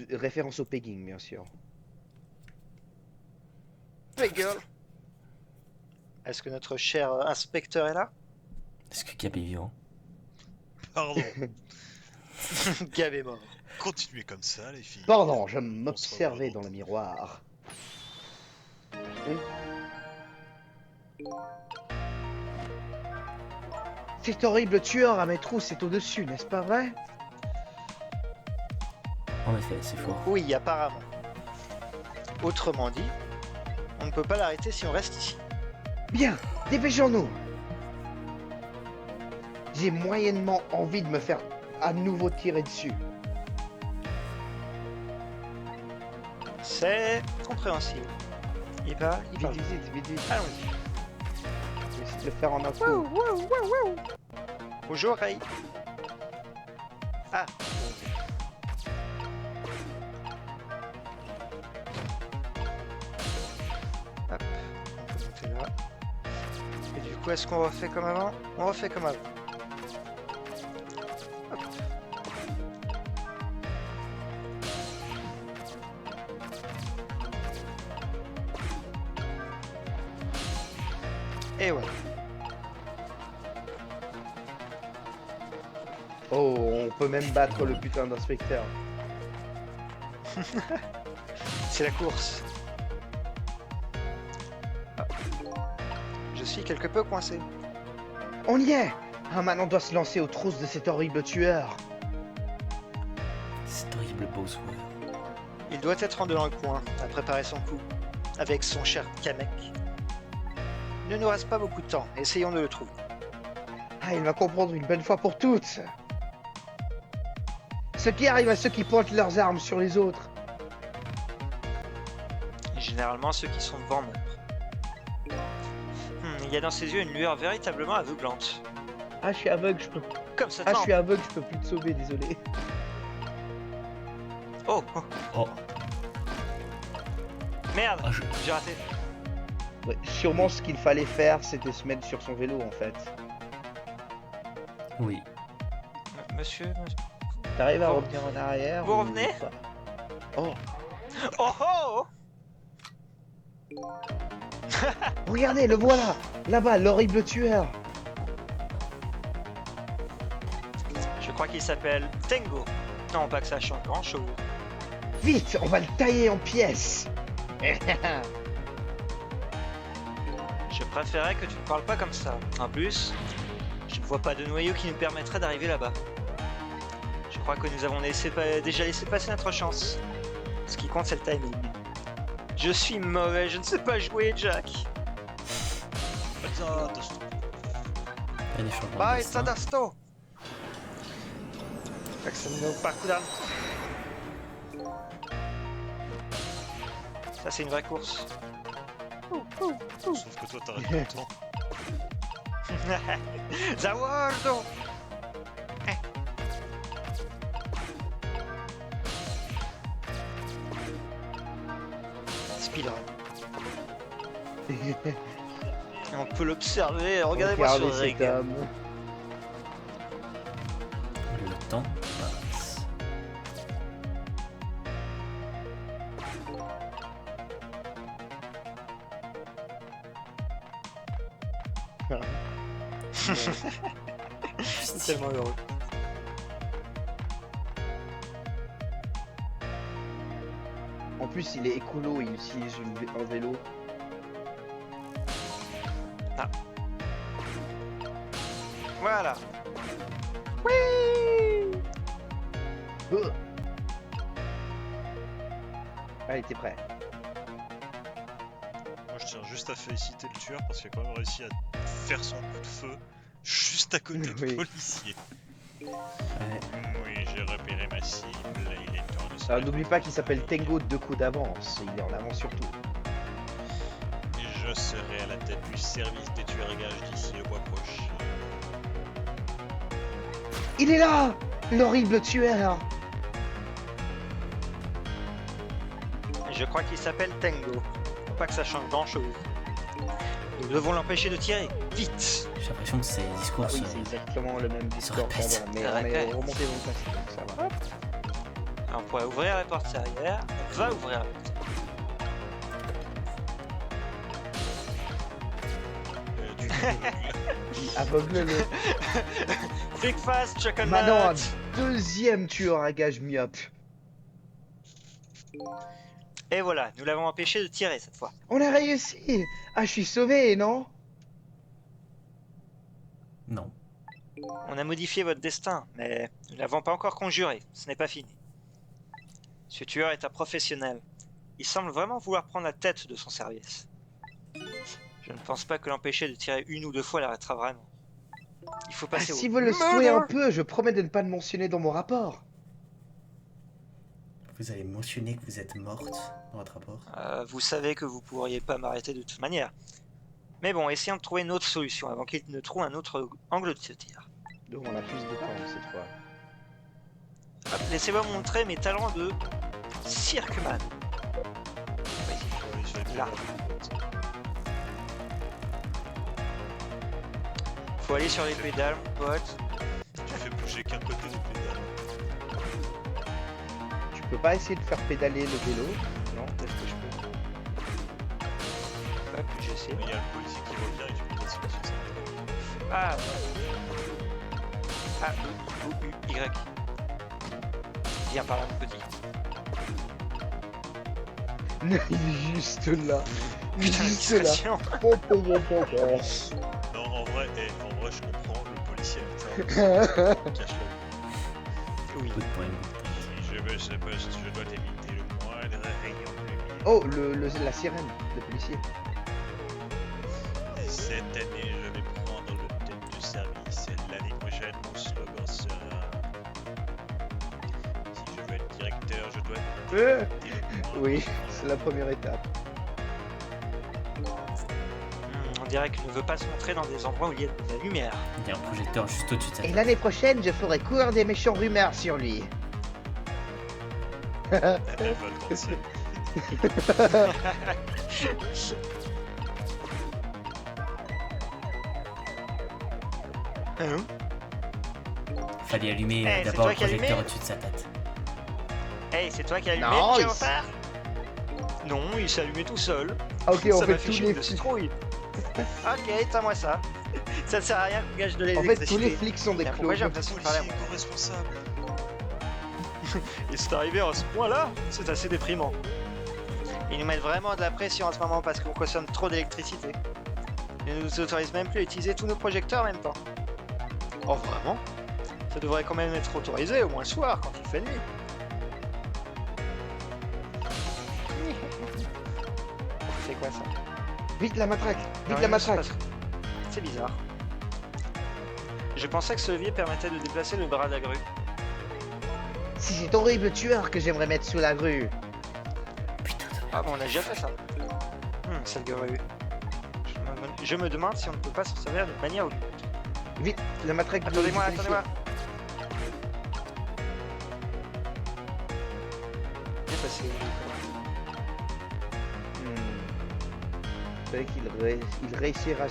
Référence au pegging, bien sûr. hey girl. Est-ce que notre cher inspecteur est là? Est-ce que Gab est vivant? Pardon, Gab est mort. continuez comme ça, les filles. Pardon, je On se m'observais revoit dans le miroir. Cet horrible tueur à mes trous, c'est au-dessus, n'est-ce pas vrai? En effet, c'est fort. Oui, apparemment. Autrement dit, on ne peut pas l'arrêter si on reste ici. Bien, dépêchons-nous. J'ai moyennement envie de me faire à nouveau tirer dessus. C'est compréhensible. Il va, il Vite, va. vite. Allons-y. Je vais essayer de le faire en intro. Bonjour, Ray. Ah. Hop, on peut monter là. Et du coup, est-ce qu'on refait comme avant? On refait comme avant. Hop. Et voilà. Oh, on peut même battre le putain d'inspecteur. C'est la course. Ah. Je suis quelque peu coincé. On y est. Ah, maintenant on doit se lancer aux trousses de cet horrible tueur. C'est horrible Bosworth. Il doit être en dans le coin, à préparer son coup, avec son cher Kamek. Il ne nous reste pas beaucoup de temps, essayons de le trouver. Ah, il va comprendre une bonne fois pour toutes. Ce qui arrive à ceux qui pointent leurs armes sur les autres. Généralement, ceux qui sont devant meurent. Il y a dans ses yeux une lueur véritablement aveuglante. Ah, je suis aveugle, je peux... Comme cette Ah, je lampe. suis aveugle, je peux plus te sauver, désolé. Oh, oh, Oh, merde, ah, j'ai raté. Ouais, sûrement ce qu'il fallait faire, c'était se mettre sur son vélo en fait. oui. Monsieur, T'arrives à Vous- revenir en arrière vous ou revenez pas? Oh, Oh oh! regardez, le voilà! Là-bas, l'horrible tueur! Je crois qu'il s'appelle Tengo. Non, pas que ça change grand chose. Vite, on va le tailler en pièces! Je préférais que tu ne parles pas comme ça. En plus, je ne vois pas de noyau qui nous permettrait d'arriver là-bas. Je crois que nous avons déjà laissé passer notre chance. Ce qui compte, c'est le timing. Je suis mauvais, je ne sais pas jouer, Jack. Attends, attends. Il y a des changements de Bye, destin. Sadasto! Facciamo parcours. Ça, c'est une vraie course. Sauf que toi, t'arrêtes tout le temps. Zawardo! Speedrun. On peut l'observer, regardez-moi ce Regardez rig. cet homme. Le temps passe. Je suis tellement heureux. En plus, il est écolo, il utilise un vélo. Voilà. Oh. Allez, t'es prêt. Moi, je tiens juste à féliciter le tueur parce qu'il a quand même réussi à faire son coup de feu juste à côté du Oui. policier. Ouais. Oui, j'ai repéré ma cible, il est temps de se Alors mettre n'oublie au pas qu'il s'appelle travail. Tengo 2 coups d'avance, il est en avance sur tout. Et je serai à la tête du service des tueurs à gages d'ici le mois prochain. Il est là! L'horrible tueur! Je crois qu'il s'appelle Tengo. Pas que ça change grand chose. Nous devons l'empêcher de tirer. Vite! J'ai l'impression que ces discours Oui, se... c'est exactement le même discours répète. qu'avant, mais Ça on est répète. remonté dans le passé, donc ça va. Alors, on pourrait ouvrir la porte arrière. On va ouvrir la porte. Du coup, Aveugle-le. Quick fast, chocolate! Maintenant, un deuxième tueur à gage myope. Et voilà, nous l'avons empêché de tirer cette fois. On a réussi! Ah, je suis sauvé, non? Non. On a modifié votre destin, mais nous ne l'avons pas encore conjuré. Ce n'est pas fini. Ce tueur est un professionnel. Il semble vraiment vouloir prendre la tête de son service. Je ne pense pas que l'empêcher de tirer une ou deux fois l'arrêtera vraiment. Il faut Ah, passer si au vous le secouez un murder. peu, je promets de ne pas le mentionner dans mon rapport. Vous allez mentionner que vous êtes morte dans votre rapport. Vous savez que vous pourriez pas m'arrêter de toute manière. Mais bon, essayons de trouver une autre solution avant qu'il ne trouve un autre angle de tir. Donc on a plus de temps cette fois. Hop, laissez-moi montrer mes talents de circuman. oui, j'ai Là. Faut aller sur les pédales, mon pote. Tu fais bouger qu'un côté des pédales. Tu peux pas essayer de faire pédaler le vélo? Non, est-ce que je peux? Hop, j'essaie. Mais il y a le policier qui revient et tu peux passer dessus. Ça. Ah. Ah, Y. Viens par là, mon petit. Il est juste là. Il est Putain, juste là. l'expression. Non, en vrai, je comprends le policier putain, cache la Oui. Good point. Si je veux ce poste, je dois éviter le moindre rayon de lumière. Oh, la sirène, le policier. Cette année, je vais prendre le thème du service. L'année prochaine, mon slogan sera... Si je veux être directeur, je dois éviter le moindre Oui, rayon. c'est la première étape. On dirait qu'il ne veut pas se montrer dans des endroits où il y a de la lumière. Il y a un projecteur juste au-dessus de sa Et tête. l'année prochaine, je ferai courir des méchants rumeurs sur lui. Elle vole dans le ciel. Hein? Fallait allumer Eh, c'est d'abord toi le qui as projecteur allumé au-dessus de sa tête. Hey, c'est toi qui as allumé Non, le il gyrophare? Non, il s'est allumé tout seul. Ok, on Ça fait m'a tous fichu les de flics. citrouille. Ok, t'as-moi ça. Ça ne sert à rien qu'on gage de En fait, l'électricité. tous les flics sont des Mais pourquoi j'ai clones. l'impression de parler à Policier moi? éco-responsable. Et c'est arrivé à ce point-là, c'est assez déprimant. Ils nous mettent vraiment de la pression en ce moment parce qu'on consomme trop d'électricité. Ils ne nous autorisent même plus à utiliser tous nos projecteurs en même temps. Oh vraiment? Ça devrait quand même être autorisé, au moins le soir, quand il fait nuit. C'est quoi ça? Vite la matraque, Non, vite la il ne se matraque. passe- C'est bizarre. Je pensais que ce levier permettait de déplacer le bras de la grue. C'est cet horrible tueur que j'aimerais mettre sous la grue. Putain de Ah bon, on a déjà fait ça. Cette grue. Je me demande si on ne peut pas s'en servir de manière ou d'une autre. Vite, la matraque. Attendez-moi, du policier. attendez-moi. Qu'est-ce que c'est? Fallait qu'il réussira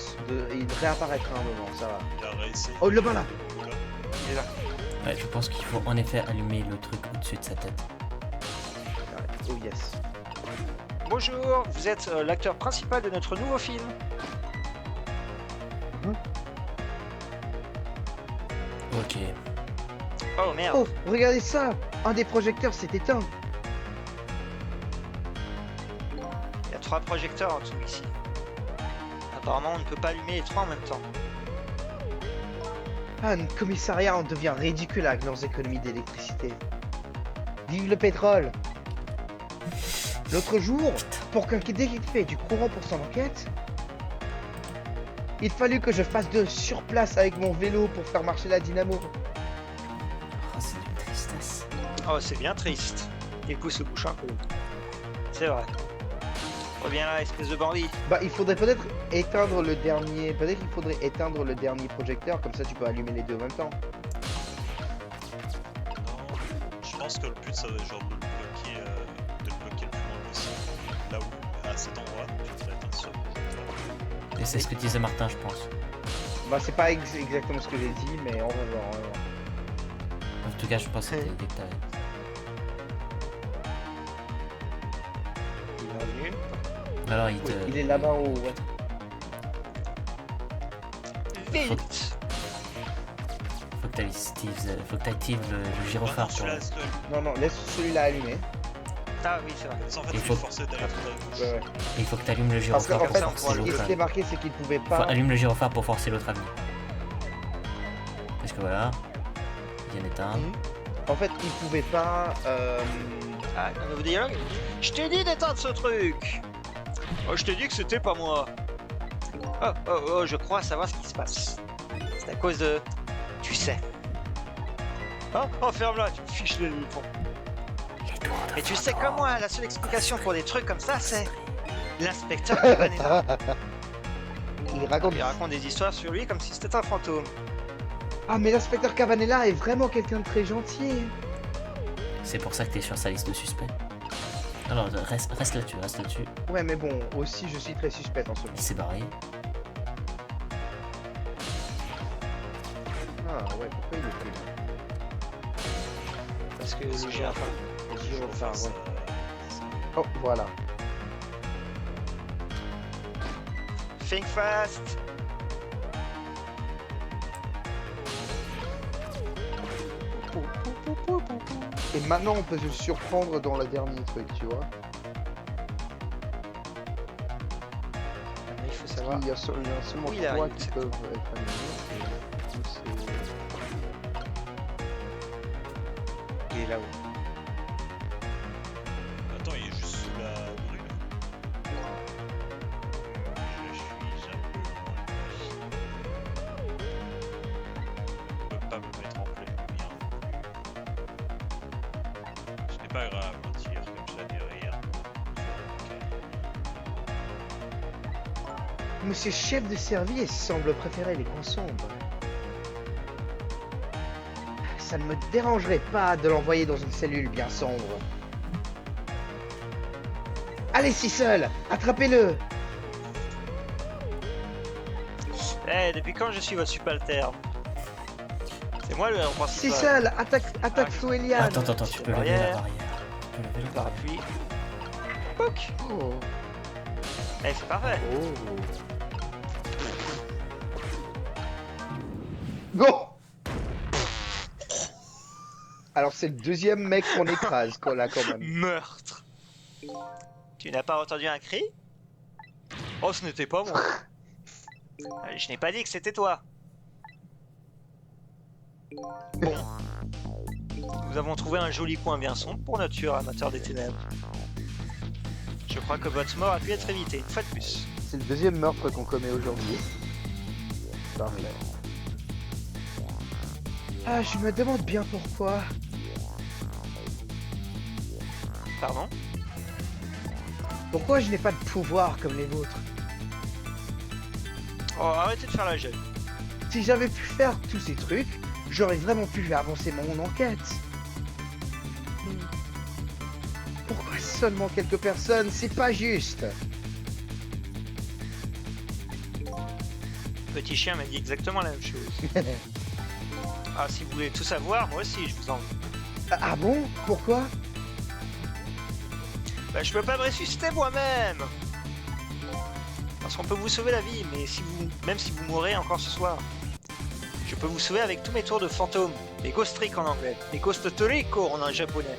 il réapparaîtra un moment, ça va. Il a réessayé. Oh, le là. Voilà. Il est là. Ouais, je pense qu'il faut en effet allumer le truc au-dessus de sa tête. Oh yes. Bonjour, vous êtes l'acteur principal de notre nouveau film. Ok. Oh merde. Oh, regardez ça. Un des projecteurs s'est éteint. Il y a 3 projecteurs en dessous ici. Apparemment, on ne peut pas allumer les 3 en même temps. Ah, un commissariat en devient ridicule avec leurs économies d'électricité. Vive le pétrole. L'autre jour, pour qu'un détective ait du courant pour son enquête, il fallut que je fasse de sur place avec mon vélo pour faire marcher la dynamo. Oh, c'est une tristesse. Oh, c'est bien triste. Il pousse le bouchon un peu. C'est vrai. Reviens là, espèce de bandit. Bah, il faudrait peut-être éteindre le dernier. Peut-être qu'il faudrait éteindre le dernier projecteur, comme ça tu peux allumer les deux en même temps. Non, je pense que le but ça va être genre de le bloquer le plus loin possible. Là où, à cet endroit, tu devrais être un seul. Et c'est ce que disait Martin, je pense. Bah, c'est pas exactement ce que j'ai dit, mais on va voir. On va voir. En tout cas, je pense que c'était l'idée que t'avais. Il est revenu. Alors, il te. Oui, il est là-bas en haut, ouais. Vite. Faut que t'actives le gyrophare pour. Celui-là, c'est Non, non, laisse celui-là allumé. Ah oui, c'est vrai. en fait, Il il faut- est forcé d'aller tout à gauche. Ouais, ouais. Et il faut que t'allumes le Parce gyrophare qu'en pour fait, ça, on forcer pourra ce qui l'autre. était marqué, c'est qu'il pouvait Faut pas. allumer le gyrophare pour forcer l'autre à venir. Parce que voilà. Il vient d'éteindre. En fait, il pouvait pas. Ah, un nouveau dialogue. Je t'ai dit d'éteindre ce truc. Oh, je t'ai dit que c'était pas moi. Oh, je crois savoir ce qui se passe. C'est à cause de... Tu sais. Oh, ferme-la, tu me fiches les pompes. Et tu sais comme moi, la seule explication pour des trucs comme ça, c'est... L'inspecteur Cabanela. Il raconte. Il raconte des histoires sur lui comme si c'était un fantôme. Ah, mais l'inspecteur Cabanela est vraiment quelqu'un de très gentil. C'est pour ça que t'es sur sa liste de suspects. Alors, reste là-dessus, reste là-dessus. Ouais, mais bon, aussi, je suis très suspect en ce moment. Il s'est barré. Ah, ouais, pourquoi il est plus là? Parce que le gyrophare. Le Je vais gyrophare, faire ouais. ça. Oh, voilà. Think fast. Et maintenant, on peut se surprendre dans le dernier truc, tu vois. Il faut savoir. Il y a seulement Oui, il 3 arrive, qui c'est peuvent être animés. Et du coup, Il est là-haut. Attends, il est juste sous la grue. Je suis un peu loin. Je peux pas me mettre en pleine lumière non plus. Ce n'est pas grave, un tir comme ça n'est rien. Monsieur chef de service semble préférer les coins sombres. Ça ne me dérangerait pas de l'envoyer dans une cellule bien sombre. Allez, Sissel, attrapez-le. Eh, depuis quand je suis votre subalterne? C'est moi le héros principal. Sissel, attaque Fluelian. Attends, tu peux lever la barrière. Tu peux lever la barrière. Parapluie. Pouc. Oh. Eh, c'est parfait. Oh. Go. Alors c'est le deuxième mec qu'on écrase là quand même. Meurtre. Tu n'as pas entendu un cri? Oh, ce n'était pas moi. Je n'ai pas dit que c'était toi. Bon. Nous avons trouvé un joli coin bien sombre pour notre tueur amateur des ténèbres. Je crois que votre mort a pu être évitée, une fois de plus. C'est le deuxième meurtre qu'on commet aujourd'hui. Parfait. Ah, je me demande bien pourquoi. Pardon? Pourquoi je n'ai pas de pouvoir comme les vôtres? Oh, arrêtez de faire la jeune. Si j'avais pu faire tous ces trucs, j'aurais vraiment pu avancer mon enquête. Pourquoi seulement quelques personnes? C'est pas juste. Petit chien m'a dit exactement la même chose. Ah, si vous voulez tout savoir, moi aussi, je vous en veux. Ah bon? Pourquoi? Bah, je peux pas me ressusciter moi-même. Parce qu'on peut vous sauver la vie, mais même si vous mourrez encore ce soir, je peux vous sauver avec tous mes tours de fantôme, les ghost tricks en anglais, les ghost trico en japonais.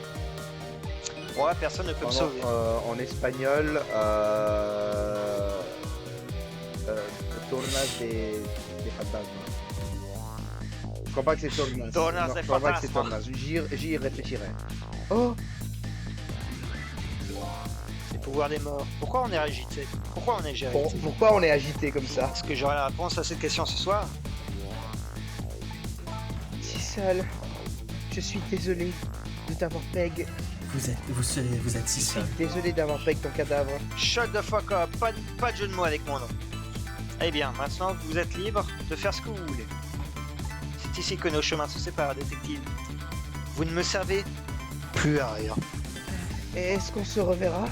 Moi, personne ne peut me sauver. En espagnol, Tornas de fantasma. Je crois pas que c'est Tornas. Tornas Non, de je crois pas que c'est fantasma. Tornas. J'y réfléchirai. Oh, C'est le pouvoir des morts. Pourquoi on est agité? Pourquoi on est géré? pourquoi on est agité comme ça? Est-ce que j'aurai la réponse à cette question ce soir? Si seul. Je suis désolé de t'avoir peg. Vous êtes si Je suis seul. désolé d'avoir peg ton cadavre. Shut the fuck up, pas de jeu de mots avec mon nom. Eh bien, maintenant vous êtes libre de faire ce que vous voulez. C'est ici que nos chemins se séparent, détective. Vous ne me servez plus à rien. Et est-ce qu'on se reverra?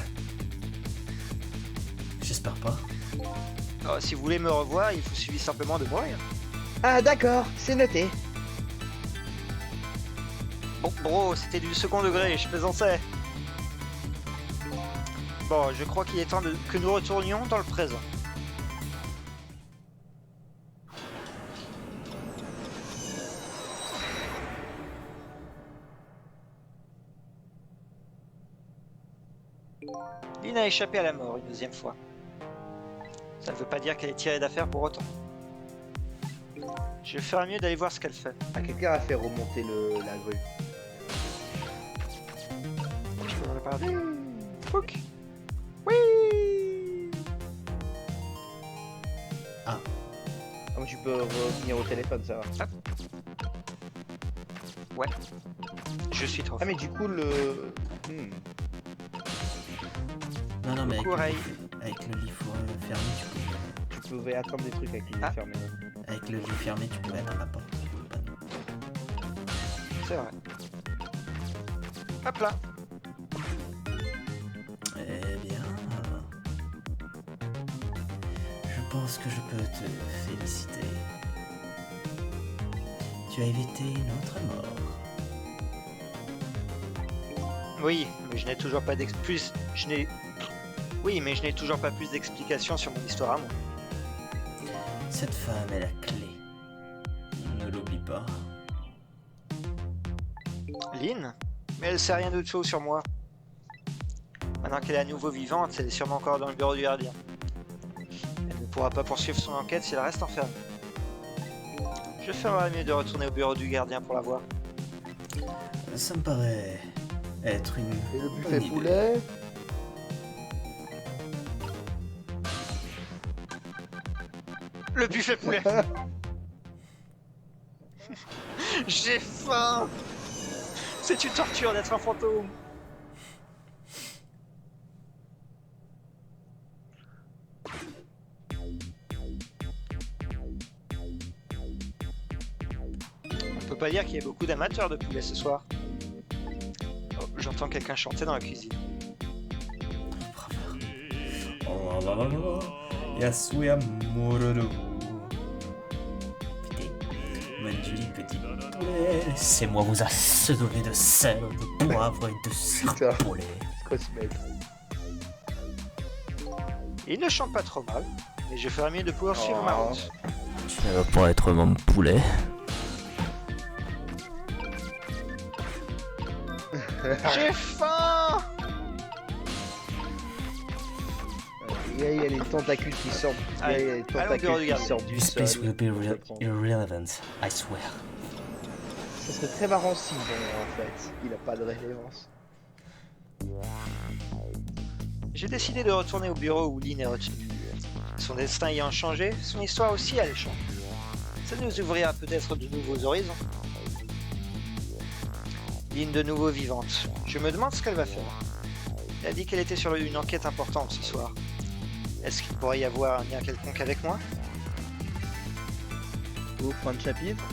J'espère pas. Oh, si vous voulez me revoir, il vous suffit simplement de mourir. Ah d'accord, c'est noté. Bon, bro, c'était du second degré, je plaisantais. Bon, je crois qu'il est temps que nous retournions dans le présent. Lynn a échappé à la mort une deuxième fois. Ça ne veut pas dire qu'elle est tirée d'affaire pour autant. Je ferais mieux d'aller voir ce qu'elle fait. Ah, quelqu'un a fait remonter la grue. Je peux la parler. Pouc. Oui. Ah, mais tu peux revenir au téléphone, ça va. Ouais. Je suis trop Ah mais du coup Non, mais Coucou, Ray. avec le lit fermé, tu pouvais attendre des trucs avec les yeux Ah. fermés. avec le lit fermé, tu peux mettre à la porte. C'est vrai. Hop là. Eh bien, je pense que je peux te féliciter. Tu as évité une autre mort. Oui, mais je n'ai toujours pas d'explication. Oui, mais je n'ai toujours pas plus d'explications sur mon histoire à moi. Cette femme est la clé. Ne l'oublie pas. Lynn? Mais elle sait rien d'autre chose sur moi. Maintenant qu'elle est à nouveau vivante, elle est sûrement encore dans le bureau du gardien. Elle ne pourra pas poursuivre son enquête si elle reste enfermée. Je ferais mieux de retourner au bureau du gardien pour la voir. Ça me paraît être une Et le bonne buffet idée. poulet. Le buffet poulet! J'ai faim! C'est une torture d'être un fantôme! On peut pas dire qu'il y ait beaucoup d'amateurs de poulet ce soir. Oh, j'entends quelqu'un chanter dans la cuisine. Yasuyamururu. Putain, Manjuli, petit poulet, laissez-moi vous assaisonner de sel, de poivre et de serpolet. C'est quoi ce mec? Il ne chante pas trop mal, mais je ferais mieux de pouvoir suivre ma route. Tu ne vas pas être mon poulet. J'ai faim! Il y a les tentacules qui sortent. Il y a Allez, les allons tentacules au qui garder. sortent du This sol. place will be Je vais prendre. irrelevant, I swear. Ça serait très marrant si bon, en fait, il a pas de rélevance. J'ai décidé de retourner au bureau où Lynn est retenue. Son destin ayant changé, son histoire aussi allait changer. Ça nous ouvrira peut-être de nouveaux horizons. Lynn de nouveau vivante. Je me demande ce qu'elle va faire. Elle a dit qu'elle était sur une enquête importante ce soir. Est-ce qu'il pourrait y avoir un lien quelconque avec moi? Oh, fin de chapitre.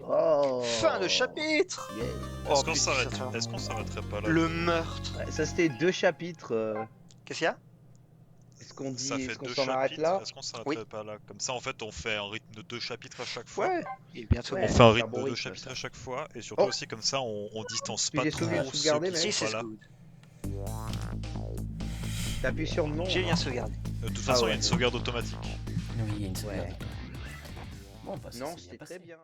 Oh. Fin de chapitre! Yeah. Oh, Est-ce qu'on putain, s'arrête- ça va. est-ce qu'on s'arrêterait pas là? Le meurtre. Ouais, ça c'était 2 chapitres. Qu'est-ce qu'il y a? Est-ce qu'on dit, Ça fait est-ce qu'on 2 s'en arrête chapitres, là? est-ce qu'on s'arrêterait Oui. pas là? Comme ça, en fait, on fait un rythme de 2 chapitres à chaque fois. Ouais. Il est bientôt Ouais. On bon. fait un c'est rythme un bon de 2 rythme, chapitres ça. à chaque fois, et surtout Oh. aussi comme ça, on distance Puis pas j'ai trop sauvé- ceux sauvegardé, qui mais- Si, sont c'est pas là. good. T'appuies sur non. J'ai hein. bien sauvegardé. De toute Ah façon, il y ouais. a une sauvegarde automatique. Oui, il y a une sauvegarde. Ouais. Bon, bah, ça Non, s'est bien c'était passé. très bien.